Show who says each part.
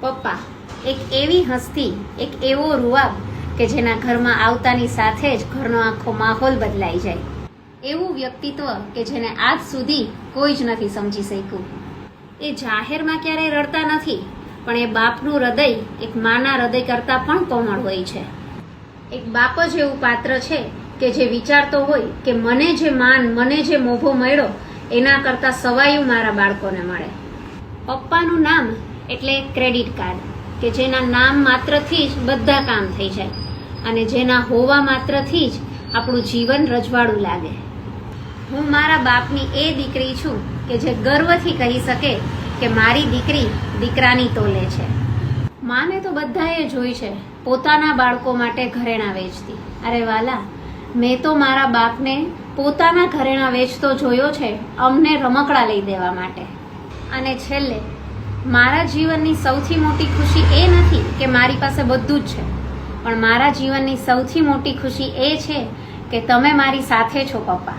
Speaker 1: પપ્પા એક એવી હસ્તી, એક એવો રૂઆબ કે જેના ઘરમાં આવતાની સાથે જ ઘરનો આખો માહોલ બદલાઈ જાય. એવું વ્યક્તિત્વ કે જેને આજ સુધી કોઈ જ નથી સમજી શક્યું. એ જાહેરમાં ક્યારેય રડતા નથી, પણ એ બાપનું હૃદય એક માના હૃદય કરતાં પણ કોમળ હોય છે. એક બાપ જ એવું પાત્ર છે કે જે વિચારતો હોય કે મને જે માન, મને જે મોભો મળ્યો એના કરતાં સવાયું મારા બાળકોને મળે. પપ્પાનું નામ એટલે ક્રેડિટ કાર્ડ કે જેના નામ માત્રથી જ બધા કામ થઈ જાય અને જેના હોવા માત્રથી જ આપણું જીવન રજવાડું લાગે. હું મારા બાપની એ દીકરી છું કે જે ગર્વથી કહી શકે કે મારી દીકરી દીકરાની તોલે છે. માને તો બધાએ જોઈ છે પોતાના બાળકો માટે ઘરેણાં વેચતી. અરે વાલા, મેં તો મારા બાપને પોતાના ઘરેણાં વેચતો જોયો છે અમને રમકડા લઈ દેવા માટે. અને છેલ્લે મારા જીવનની સૌથી મોટી ખુશી એ નથી કે મારી પાસે બધું જ છે, પણ મારા જીવનની સૌથી મોટી ખુશી એ છે કે તમે મારી સાથે છો પપ્પા.